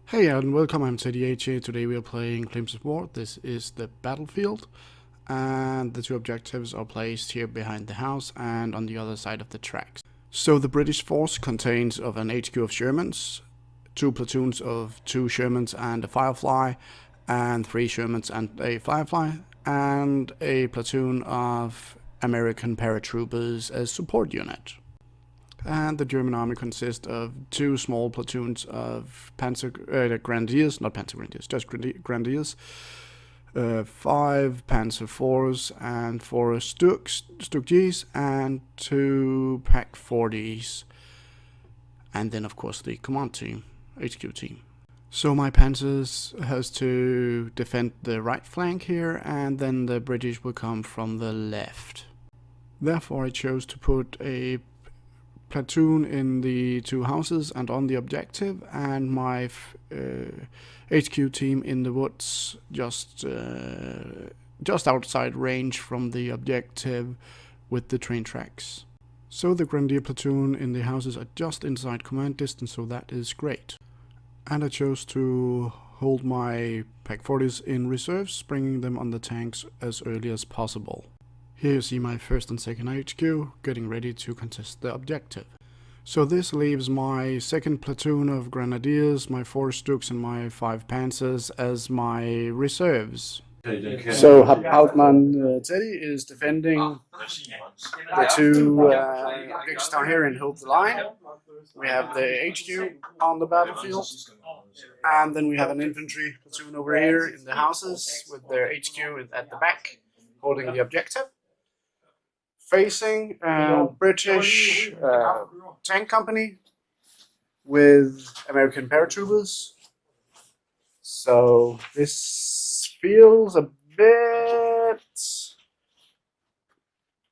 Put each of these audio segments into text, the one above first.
Hey and welcome, I'm TDH here. Today we are playing Claims of War. This is the battlefield, and the two objectives are placed here behind the house and on the other side of the tracks. So the British force contains of an HQ of Shermans, two platoons of 2 Shermans and a Firefly, and 3 Shermans and a Firefly, and a platoon of American paratroopers as support unit. And the German army consists of 2 small platoons of Grenadiers, not Panzer Grenadiers, just Grenadiers, 5 Panzer IVs and 4 Stuk Gs, and 2 Pack 40s, and then of course the command team, HQ team. So my Panzers has to defend the right flank here, and then the British will come from the left. Therefore I chose to put a platoon in the 2 houses and on the objective, and my HQ team in the woods just outside range from the objective with the train tracks. So the Grenadier platoon in the houses are just inside command distance, so that is great. And I chose to hold my Pack 40s in reserves, bringing them on the tanks as early as possible. Here you see my 1st and 2nd HQ getting ready to contest the objective. So this leaves my 2nd platoon of Grenadiers, my 4 Stuks and my 5 Panzers as my reserves. So Hauptmann Teddy is defending the 2 objectives down here and hold the line. We have the HQ on the battlefield, and then we have an infantry platoon over here in the houses with their HQ at the back holding the objective. Facing British tank company with American paratroopers. So this feels a bit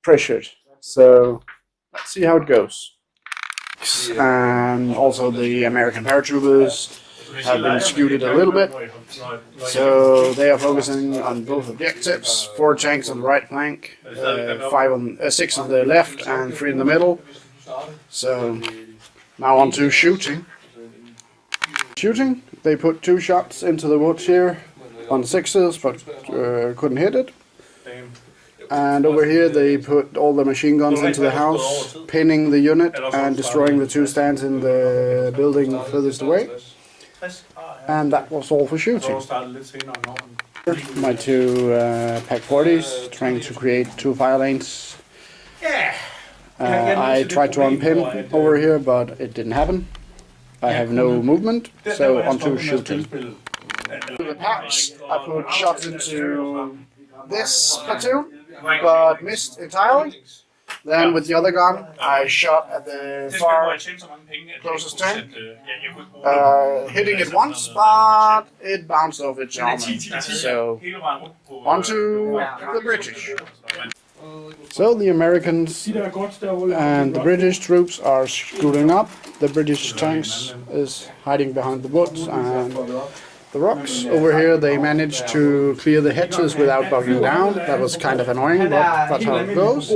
pressured. So let's see how it goes. And also the American paratroopers have been scooted a little bit, so they are focusing on both objectives. 4 tanks on the right flank, 6 on the left and 3 in the middle. So now on to shooting. They put 2 shots into the woods here on 6s, but couldn't hit it. And over here they put all the machine guns into the house, pinning the unit and destroying the 2 stands in the building furthest away. And that was all for shooting. My 2 Pack 40s trying to create 2 fire lanes. I tried to unpin over here, but it didn't happen. I have no movement, so on to shooting. With the packs, I put shots into this platoon, but missed entirely. Then with the other gun, I shot at the far closest tank, hitting it once, but it bounced off its armor. So, on to the British. So the Americans and the British troops are scooting up. The British tanks is hiding behind the woods and the rocks. Over here they managed to clear the hedges without bogging down. That was kind of annoying, but that's how it goes.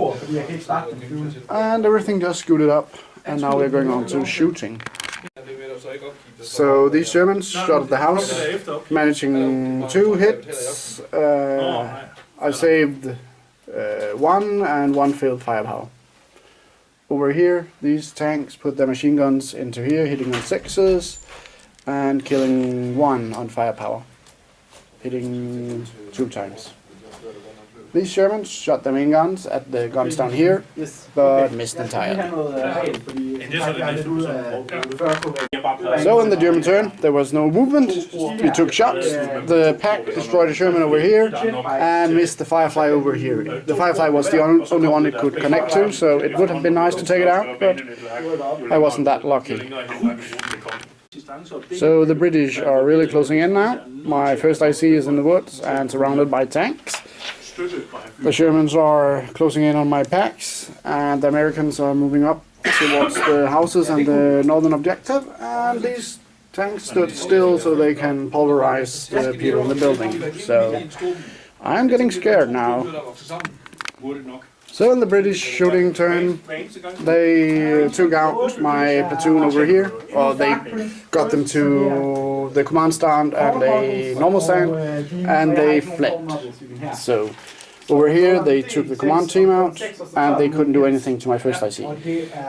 And everything just scooted up, and now we're going on to shooting. So these Germans shot at the house, managing 2 hits. I saved 1 and 1 failed firepower. Over here these tanks put their machine guns into here, hitting on 6s. And killing 1 on firepower, hitting 2 times. These Shermans shot their main guns at the guns down here, but missed entirely. So in the German turn, there was no movement. We took shots. The Pack destroyed a Sherman over here and missed the Firefly over here. The Firefly was the only one it could connect to, so it would have been nice to take it out, but I wasn't that lucky. So the British are really closing in now. My first IC is in the woods and surrounded by tanks. The Shermans are closing in on my packs, and the Americans are moving up towards the houses and the northern objective, and these tanks stood still so they can pulverize the people in the building. So I'm getting scared now. So in the British shooting turn, they took out my platoon over here, or they got them to So the command stand and a normal stand, and they flipped. So over here they took the command team out, and they couldn't do anything to my first IC.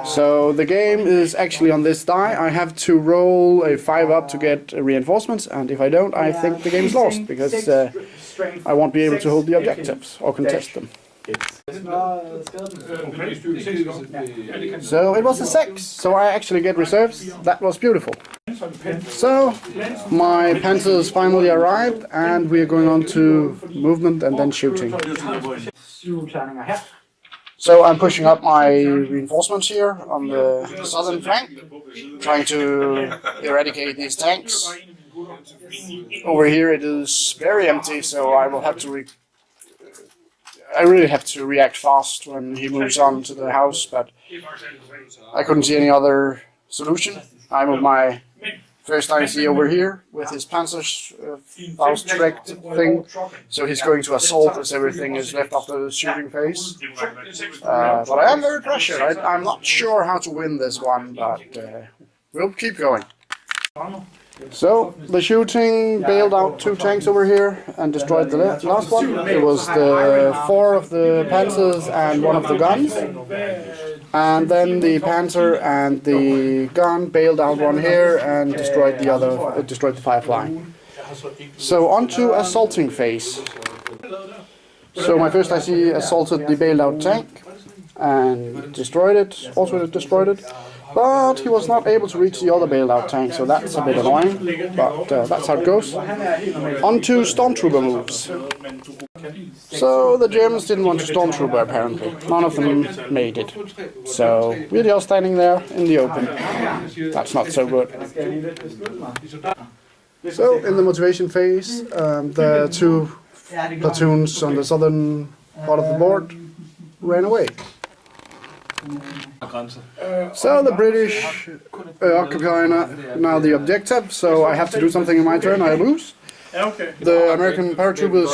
So the game is actually on this die. I have to roll a 5 up to get reinforcements, and if I don't, I think the game is lost, because I won't be able to hold the objectives or contest them. So it was a 6, so I actually get reserves. That was beautiful. So my panzers finally arrived, and we are going on to movement and then shooting. So I'm pushing up my reinforcements here on the southern flank, trying to eradicate these tanks. Over here it is very empty, so I will have to I really have to react fast when he moves on to the house, but I couldn't see any other solution. I moved my first IC over here with his Panzerfaust thing, so he's going to assault as everything is left after the shooting phase. But I am very pressured. I'm not sure how to win this one, but we'll keep going. So the shooting bailed out 2 tanks over here and destroyed the last one. It was the 4 of the Panzers and 1 of the guns. And then the Panzer and the gun bailed out 1 here and destroyed the other, destroyed the Firefly. So on to assaulting phase. So my first IC assaulted the bailed out tank and destroyed it, also destroyed it. But he was not able to reach the other bailout tank, so that's a bit annoying, but that's how it goes. On to Stormtrooper moves. So the Germans didn't want to Stormtrooper apparently, none of them made it. So we're just standing there in the open. That's not so good. So in the motivation phase, the 2 platoons on the southern part of the board ran away. So the British occupy now the objective, so I have to do something in my turn. I lose. The American paratroopers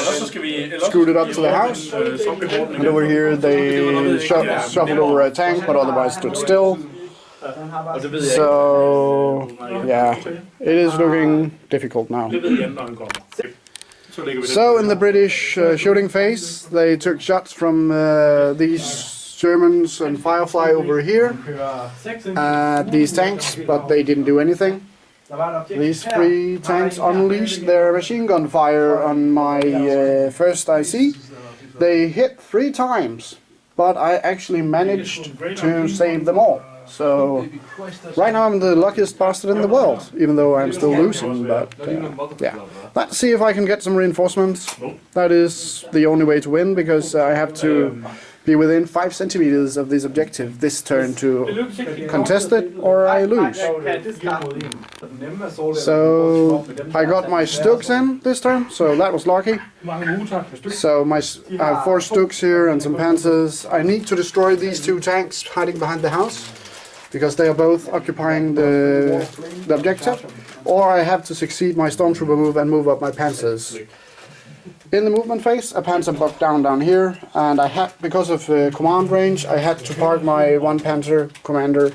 scooted up to the house, and over here they shuffled over a tank, but otherwise stood still. So yeah, it is looking difficult now. So in the British shooting phase, they took shots from these Germans and Firefly over here at these tanks, but they didn't do anything. These 3 tanks unleashed their machine gun fire on my first IC. They hit 3 times, but I actually managed to save them all. So right now I'm the luckiest bastard in the world, even though I'm still losing, but yeah. Let's see if I can get some reinforcements. That is the only way to win, because I have to be within 5 centimeters of this objective this turn to contest it, or I lose. So I got my Stuks in this turn, so that was lucky. So I have 4 Stuks here and some Panzers. I need to destroy these 2 tanks hiding behind the house, because they are both occupying the objective, or I have to succeed my Stormtrooper move and move up my Panzers. In the movement phase, a Panzer bucked down here, and I had, because of command range, I had to park my 1 Panzer commander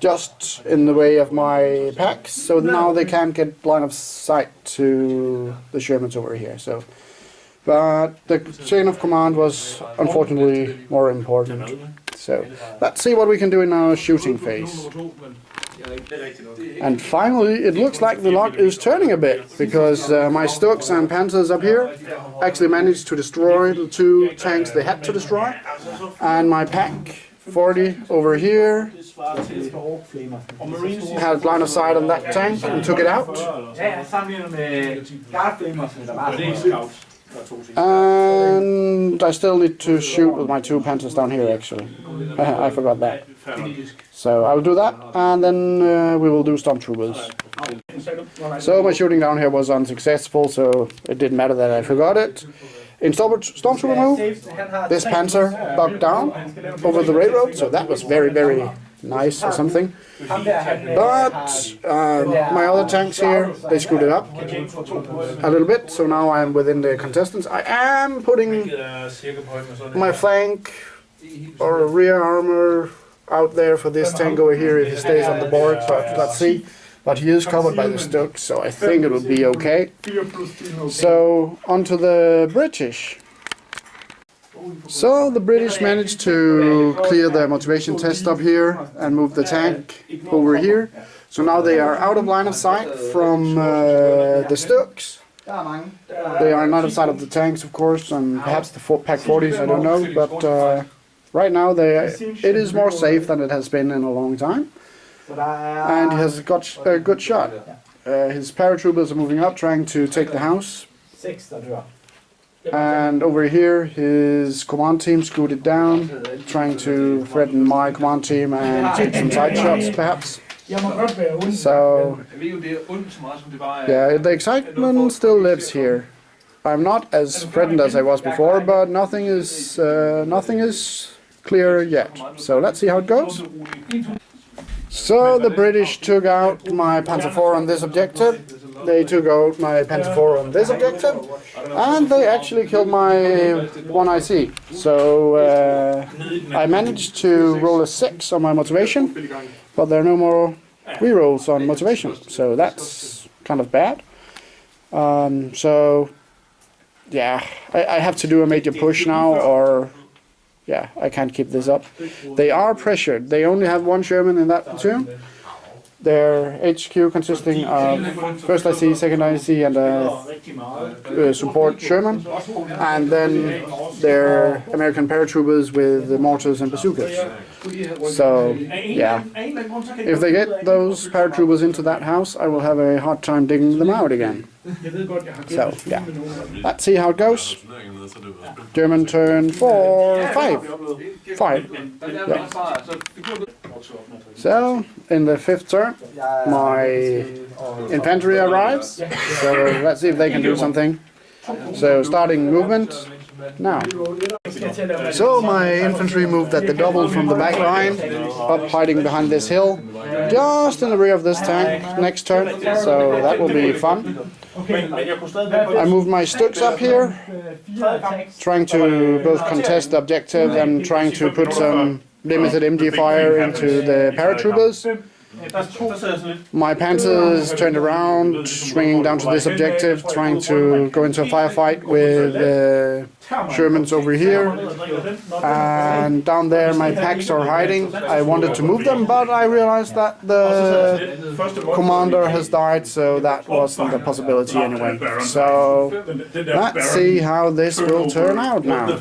just in the way of my packs, so now they can't get line of sight to the Shermans over here. So, but the chain of command was unfortunately more important. So let's see what we can do in our shooting phase. And finally, it looks like the luck is turning a bit, because my Stuks and Panzers up here actually managed to destroy the 2 tanks they had to destroy, and my pack 40 over here had line of sight on that tank and took it out. And I still need to shoot with my 2 Panzers down here, actually. I forgot that. So I'll do that, and then we will do Stormtroopers. So my shooting down here was unsuccessful, so it didn't matter that I forgot it. In Stormtrooper move, this Panzer bucked down over the railroad, so that was very, very nice or something. But my other tanks here, they screwed it up a little bit, so now I'm within the contestants. I am putting my flank or rear armor out there for this tank over here if he stays on the board, so let's see. but he is covered by the Stooks, so I think it will be okay. So onto the British. So the British managed to clear the motivation test up here and move the tank over here. So now they are out of line of sight from the Stooks. They are not inside of the tanks, of course, and perhaps the Pack 40s, I don't know, but right now it is more safe than it has been in a long time. And he has got a good shot. His paratroopers are moving up, trying to take the house. And over here, his command team scooted down, trying to threaten my command team and take some side shots, perhaps. So, yeah, the excitement still lives here. I'm not as threatened as I was before, but nothing is clear yet. So let's see how it goes. So the British took out my Panzer IV on this objective. They took out my Panzer IV on this objective, and they actually killed my 1IC. So I managed to roll a 6 on my motivation, but there are no more rerolls on motivation, so that's kind of bad. So yeah, I have to do a major push now, or yeah, I can't keep this up. They are pressured. They only have one Sherman in that platoon. Their HQ consisting of 1st IC, 2nd IC, and a support Sherman, and then their American paratroopers with the mortars and bazookas. So, yeah, if they get those paratroopers into that house, I will have a hard time digging them out again. So, yeah, let's see how it goes. German turn 4, 5. Yeah. So, in the 5th turn, my infantry arrives. So, let's see if they can do something. So, starting movement now. So, my infantry moved at the double from the back line, up hiding behind this hill, just in the rear of this tank next turn. So, that will be fun. I moved my Stooks up here, trying to both contest the objective and trying to put some limited MG fire into the paratroopers. My Panthers turned around, swinging down to this objective, trying to go into a firefight with Shermans over here. And down there my packs are hiding. I wanted to move them, but I realized that the commander has died, so that wasn't a possibility anyway. So let's see how this will turn out now.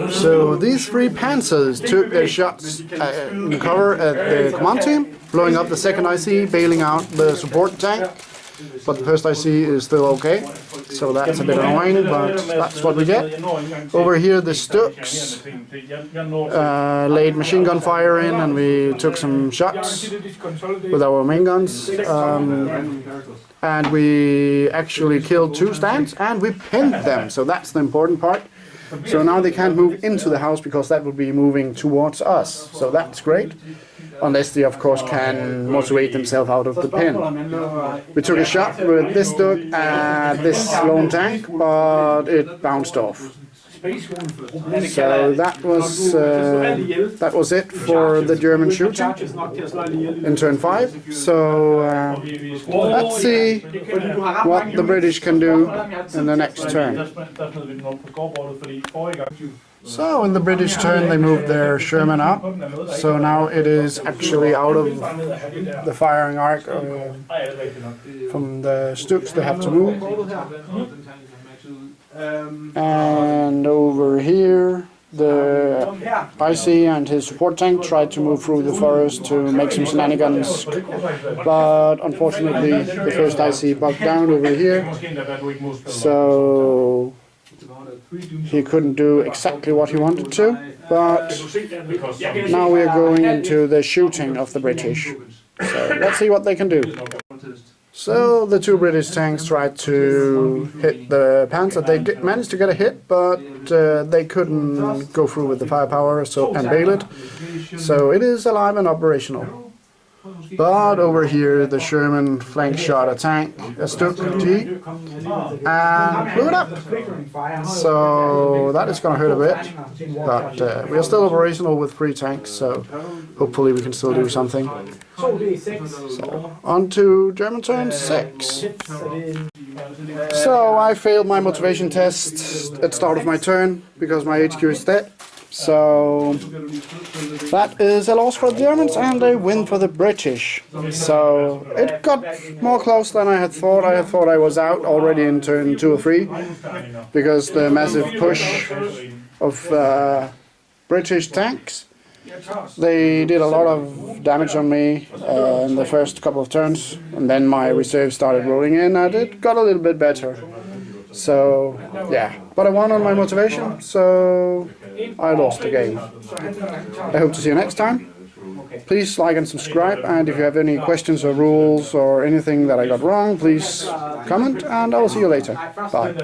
So these 3 Panzers took their shots in cover at the command team, blowing up the 2nd IC, bailing out the support tank, but the 1st IC is still okay, so that's a bit annoying, but that's what we get. Over here the Stooks laid machine gun fire in, and we took some shots with our main guns. And we actually killed 2 stands, and we pinned them, so that's the important part. So now they can't move into the house because that would be moving towards us. So that's great. Unless they, of course, can motivate themselves out of the pin. We took a shot with this Stook at this lone tank, but it bounced off. So that was it for the German shooting in turn 5. So let's see what the British can do in the next turn. So in the British turn they moved their Sherman up, so now it is actually out of the firing arc from the Stooks. They have to move. And over here the IC and his support tank tried to move through the forest to make some shenanigans, but unfortunately the 1st IC bugged down over here, so he couldn't do exactly what he wanted to. But now we are going into the shooting of the British, so let's see what they can do. So the 2 British tanks tried to hit the Panzer. They managed to get a hit, but they couldn't go through with the firepower and bail it. So it is alive and operational. But over here, the Sherman flank shot a tank, a Stuck G, and blew it up. So that is going to hurt a bit, but we are still operational with 3 tanks, so hopefully we can still do something. So, on to German turn 6. So I failed my motivation test at start of my turn because my HQ is dead. So that is a loss for the Germans and a win for the British. So it got more close than I had thought. I had thought I was out already in turn 2 or 3 because the massive push of British tanks. They did a lot of damage on me in the first couple of turns, and then my reserve started rolling in and it got a little bit better. So yeah, but I won on my motivation, so I lost the game. I hope to see you next time. Please like and subscribe, and if you have any questions or rules or anything that I got wrong, please comment, and I will see you later. Bye.